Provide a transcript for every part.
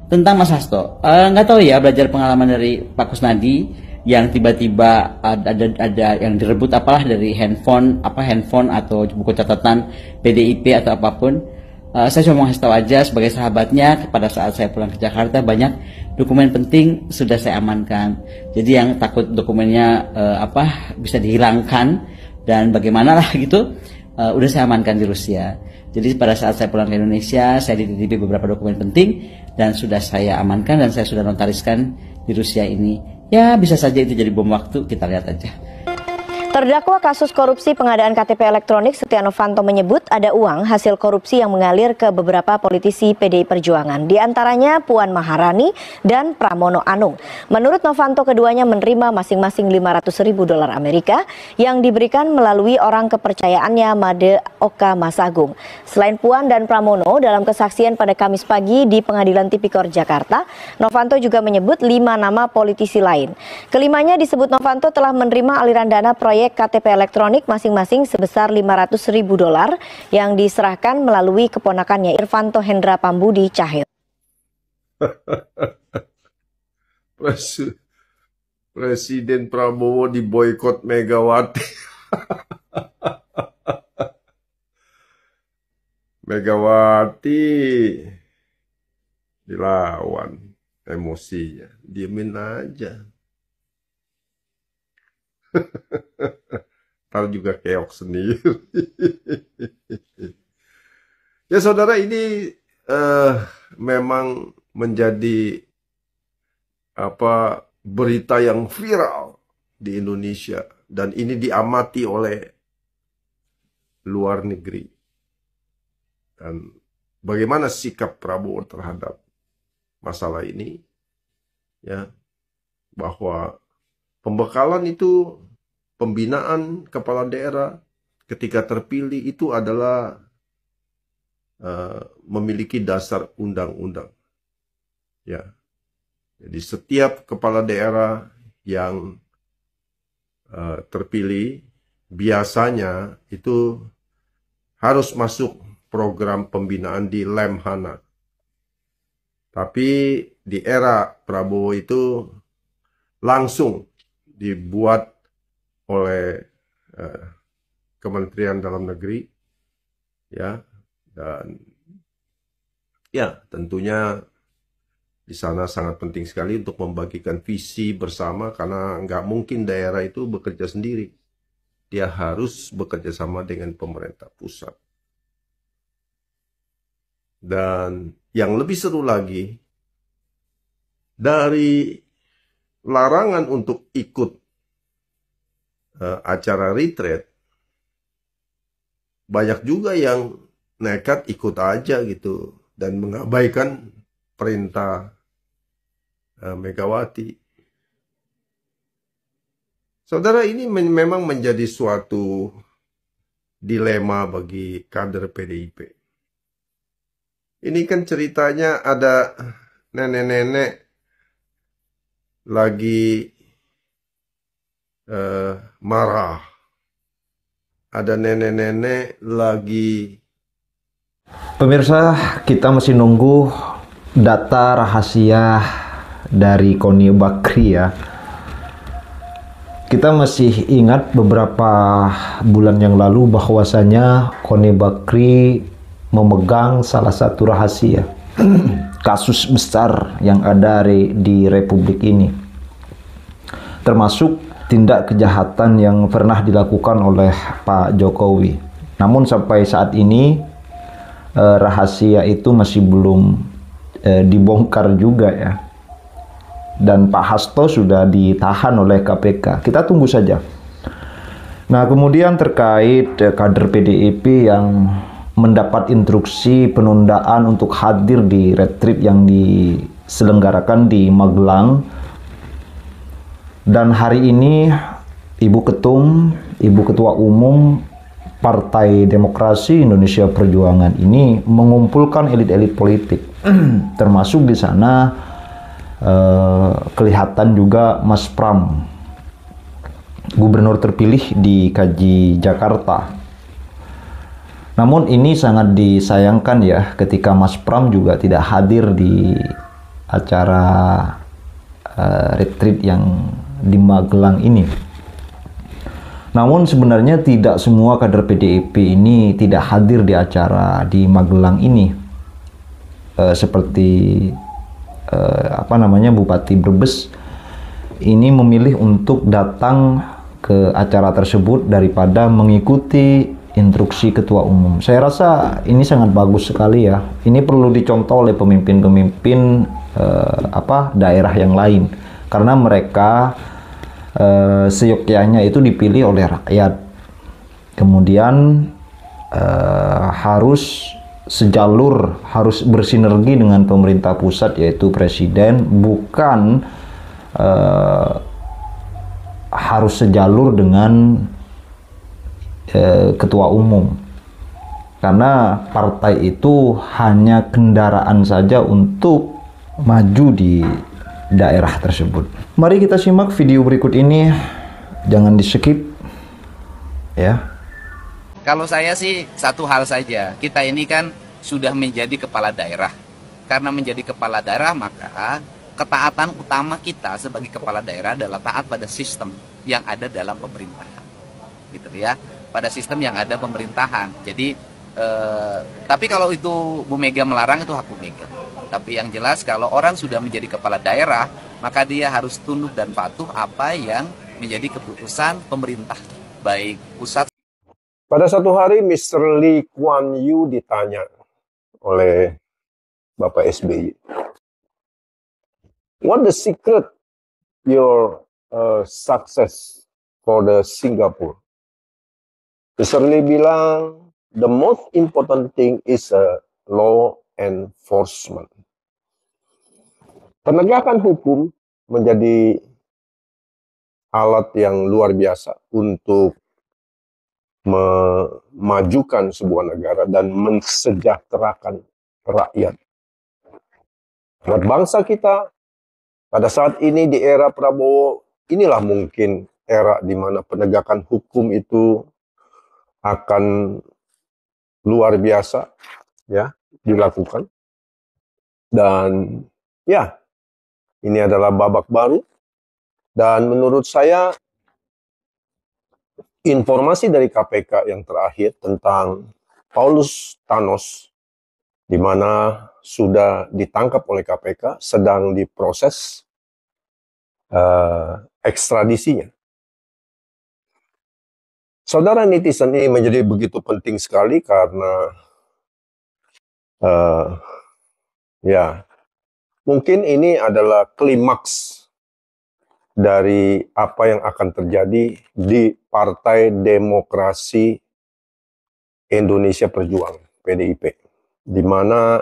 Tentang Mas Hasto, nggak tahu ya, belajar pengalaman dari Pak Kusnadi yang tiba-tiba ada yang direbut apalah dari handphone atau buku catatan PDIP atau apapun. Saya cuma mau kasih tahu aja sebagai sahabatnya, pada saat saya pulang ke Jakarta banyak dokumen penting sudah saya amankan. Jadi yang takut dokumennya bisa dihilangkan dan bagaimana lah gitu, udah saya amankan di Rusia. Jadi pada saat saya pulang ke Indonesia, saya dititipi beberapa dokumen penting dan sudah saya amankan dan saya sudah notariskan di Rusia ini. Ya bisa saja itu jadi bom waktu, kita lihat aja. Terdakwa kasus korupsi pengadaan KTP elektronik Setia Novanto menyebut ada uang hasil korupsi yang mengalir ke beberapa politisi PDI Perjuangan, di antaranya Puan Maharani dan Pramono Anung. Menurut Novanto, keduanya menerima masing-masing $500.000 Amerika yang diberikan melalui orang kepercayaannya Made Oka Masagung. Selain Puan dan Pramono, dalam kesaksian pada Kamis pagi di Pengadilan Tipikor Jakarta, Novanto juga menyebut 5 nama politisi lain. Kelimanya disebut Novanto telah menerima aliran dana proyek KTP elektronik masing-masing sebesar $500.000 yang diserahkan melalui keponakannya Irvanto Hendra Pambudi Cahyo. Presiden Prabowo diboikot Megawati. Megawati dilawan emosinya, diemin aja. Ntar juga keok sendiri. Ya saudara, ini memang menjadi berita yang viral di Indonesia dan ini diamati oleh luar negeri. Dan bagaimana sikap Prabowo terhadap masalah ini, ya, bahwa pembekalan itu, pembinaan kepala daerah ketika terpilih itu adalah memiliki dasar undang-undang. Ya, jadi setiap kepala daerah yang terpilih biasanya itu harus masuk program pembinaan di Lemhana. Tapi di era Prabowo itu langsung dibuat oleh Kementerian Dalam Negeri, ya, dan ya tentunya di sana sangat penting sekali untuk membagikan visi bersama karena nggak mungkin daerah itu bekerja sendiri, dia harus bekerja sama dengan pemerintah pusat. Dan yang lebih seru lagi, dari larangan untuk ikut acara retreat, banyak juga yang nekat ikut aja gitu dan mengabaikan perintah Megawati. Saudara, ini memang menjadi suatu dilema bagi kader PDIP. Ini kan ceritanya ada nenek-nenek lagi marah. Ada nenek-nenek lagi. Pemirsa, kita masih nunggu data rahasia dari Koni Bakri ya. Kita masih ingat beberapa bulan yang lalu bahwasanya Koni Bakri memegang salah satu rahasia kasus besar yang ada di Republik ini, termasuk tindak kejahatan yang pernah dilakukan oleh Pak Jokowi. Namun sampai saat ini rahasia itu masih belum dibongkar juga ya. Dan Pak Hasto sudah ditahan oleh KPK. Kita tunggu saja. Nah, kemudian terkait kader PDIP yang mendapat instruksi penundaan untuk hadir di retreat yang diselenggarakan di Magelang. Dan hari ini Ibu Ketua Umum Partai Demokrasi Indonesia Perjuangan ini mengumpulkan elit-elit politik. Termasuk di sana kelihatan juga Mas Pram, gubernur terpilih di KJ Jakarta. Namun ini sangat disayangkan ya ketika Mas Pram juga tidak hadir di acara retreat yang di Magelang ini. Namun sebenarnya tidak semua kader PDIP ini tidak hadir di acara di Magelang ini. Seperti Bupati Brebes ini memilih untuk datang ke acara tersebut daripada mengikuti instruksi ketua umum. Saya rasa ini sangat bagus sekali ya. Ini perlu dicontoh oleh pemimpin-pemimpin daerah yang lain, karena mereka seyogyanya itu dipilih oleh rakyat. Kemudian harus sejalur, harus bersinergi dengan pemerintah pusat yaitu presiden, bukan harus sejalur dengan ketua umum, karena partai itu hanya kendaraan saja untuk maju di daerah tersebut. Mari kita simak video berikut ini, jangan di skip ya. Kalau saya sih satu hal saja, kita ini kan sudah menjadi kepala daerah. Karena menjadi kepala daerah maka ketaatan utama kita sebagai kepala daerah adalah taat pada sistem yang ada dalam pemerintahan, gitu ya, pada sistem yang ada pemerintahan. Jadi, tapi kalau itu Bu Mega melarang itu hak Bu Mega. Tapi yang jelas kalau orang sudah menjadi kepala daerah maka dia harus tunduk dan patuh apa yang menjadi keputusan pemerintah baik pusat. Pada satu hari Mr. Lee Kuan Yew ditanya oleh Bapak SBY, "What the secret your success for the Singapore?" Mr. Lee bilang, "The most important thing is law enforcement." Penegakan hukum menjadi alat yang luar biasa untuk memajukan sebuah negara dan mensejahterakan rakyat. Buat bangsa kita, pada saat ini di era Prabowo, inilah mungkin era di mana penegakan hukum itu akan luar biasa ya dilakukan. Dan ya, ini adalah babak baru. Dan menurut saya informasi dari KPK yang terakhir tentang Paulus Thanos, di mana sudah ditangkap oleh KPK, sedang diproses ekstradisinya. Saudara netizen, ini menjadi begitu penting sekali karena ya mungkin ini adalah klimaks dari apa yang akan terjadi di Partai Demokrasi Indonesia Perjuangan (PDIP), di mana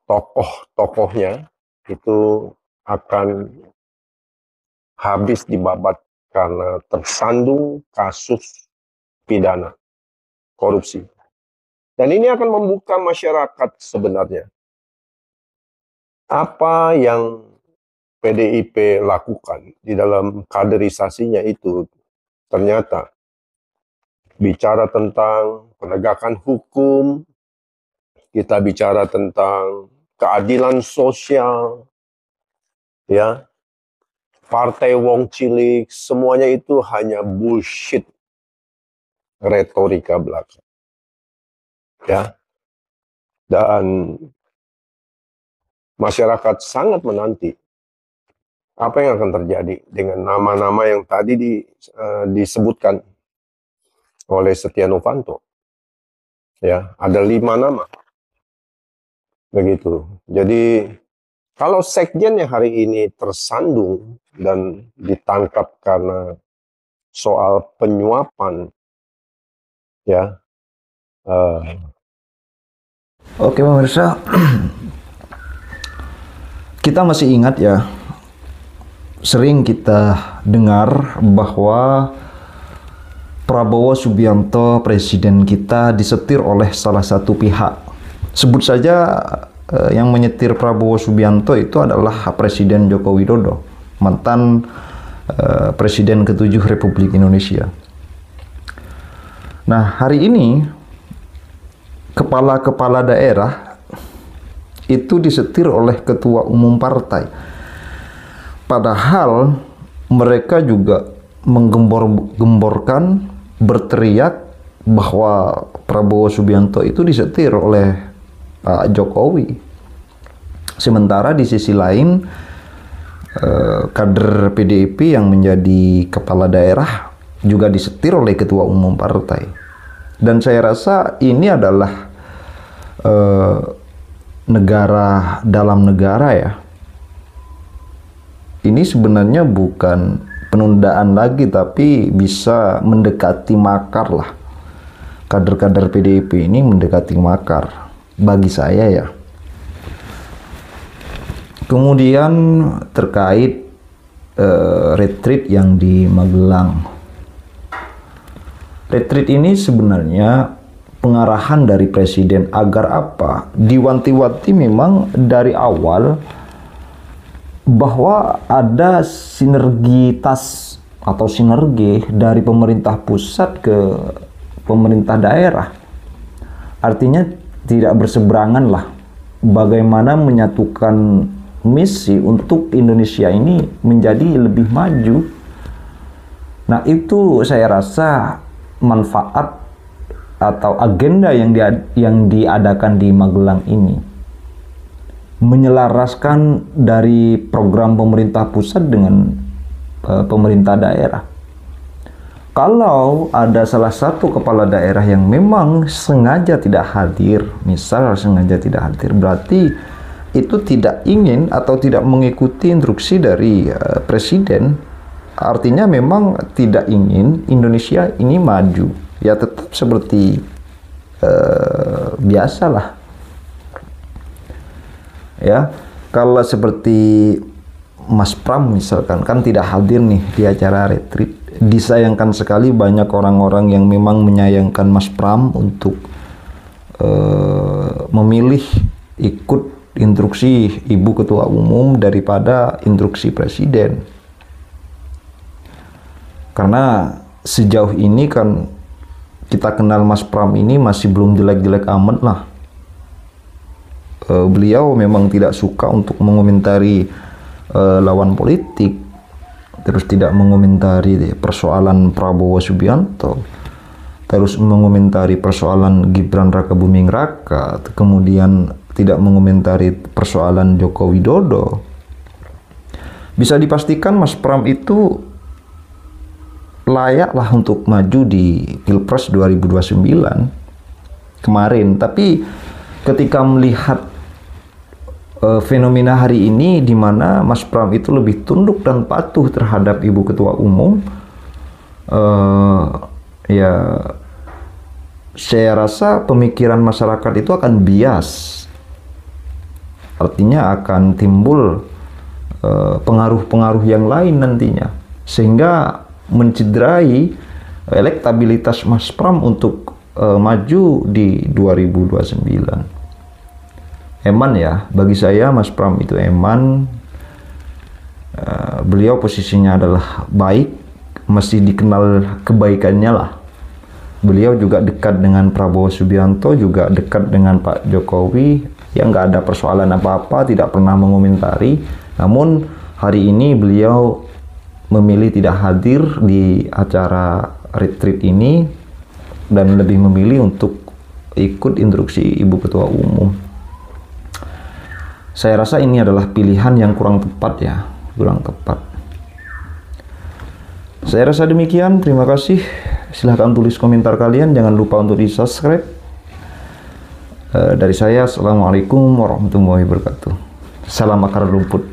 tokoh-tokohnya itu akan habis dibabat karena tersandung kasus pidana korupsi. Dan ini akan membuka masyarakat sebenarnya apa yang PDIP lakukan di dalam kaderisasinya itu. Ternyata bicara tentang penegakan hukum, kita bicara tentang keadilan sosial, ya, partai wong cilik, semuanya itu hanya bullshit, retorika belaka, ya. Dan masyarakat sangat menanti apa yang akan terjadi dengan nama-nama yang tadi disebutkan oleh Setia Novanto. Ya, ada 5 nama. Begitu. Jadi, kalau sekjen yang hari ini tersandung dan ditangkap karena soal penyuapan, ya. Oke pemirsa, kita masih ingat ya, sering kita dengar bahwa Prabowo Subianto, presiden kita, disetir oleh salah satu pihak. Sebut saja yang menyetir Prabowo Subianto itu adalah Presiden Joko Widodo, mantan Presiden ke-7 Republik Indonesia. Nah, hari ini kepala-kepala daerah itu disetir oleh ketua umum partai. Padahal mereka juga menggembor-gemborkan, berteriak bahwa Prabowo Subianto itu disetir oleh Pak Jokowi. Sementara di sisi lain kader PDIP yang menjadi kepala daerah juga disetir oleh ketua umum partai. Dan saya rasa ini adalah negara dalam negara ya. Ini sebenarnya bukan penundaan lagi, tapi bisa mendekati makar lah. Kader-kader PDIP ini mendekati makar bagi saya ya. Kemudian terkait retreat yang di Magelang. Retreat ini sebenarnya pengarahan dari presiden agar apa? Diwanti-wanti memang dari awal bahwa ada sinergitas atau sinergi dari pemerintah pusat ke pemerintah daerah. Artinya tidak berseberangan lah. Bagaimana menyatukan misi untuk Indonesia ini menjadi lebih maju. Nah, itu saya rasa manfaat atau agenda yang diadakan di Magelang ini menyelaraskan dari program pemerintah pusat dengan pemerintah daerah. Kalau ada salah satu kepala daerah yang memang sengaja tidak hadir, misal sengaja tidak hadir, berarti itu tidak ingin atau tidak mengikuti instruksi dari presiden. Artinya memang tidak ingin Indonesia ini maju. Ya tetap seperti biasalah. Ya, kalau seperti Mas Pram misalkan kan tidak hadir nih di acara retreat. Disayangkan sekali banyak orang-orang yang memang menyayangkan Mas Pram untuk memilih ikut instruksi Ibu Ketua Umum daripada instruksi Presiden. Karena sejauh ini kan kita kenal Mas Pram ini masih belum jelek-jelek amat lah. Beliau memang tidak suka untuk mengomentari lawan politik, terus tidak mengomentari persoalan Prabowo Subianto, terus mengomentari persoalan Gibran Rakabuming Raka, kemudian tidak mengomentari persoalan Joko Widodo. Bisa dipastikan Mas Pram itu layaklah untuk maju di Pilpres 2029 kemarin. Tapi ketika melihat fenomena hari ini di mana Mas Pram itu lebih tunduk dan patuh terhadap Ibu Ketua Umum, ya saya rasa pemikiran masyarakat itu akan bias. Artinya akan timbul pengaruh-pengaruh yang lain nantinya, sehingga mencederai elektabilitas Mas Pram untuk maju di 2029. Eman ya, bagi saya Mas Pram itu eman. Beliau posisinya adalah baik, mesti dikenal kebaikannya lah. Beliau juga dekat dengan Prabowo Subianto, juga dekat dengan Pak Jokowi, yang nggak ada persoalan apa-apa, tidak pernah mengomentari. Namun hari ini beliau memilih tidak hadir di acara retreat ini dan lebih memilih untuk ikut instruksi Ibu Ketua Umum. Saya rasa ini adalah pilihan yang kurang tepat ya, kurang tepat. Saya rasa demikian, terima kasih. Silahkan tulis komentar kalian, jangan lupa untuk di-subscribe. Dari saya, Assalamualaikum warahmatullahi wabarakatuh. Salam akar rumput.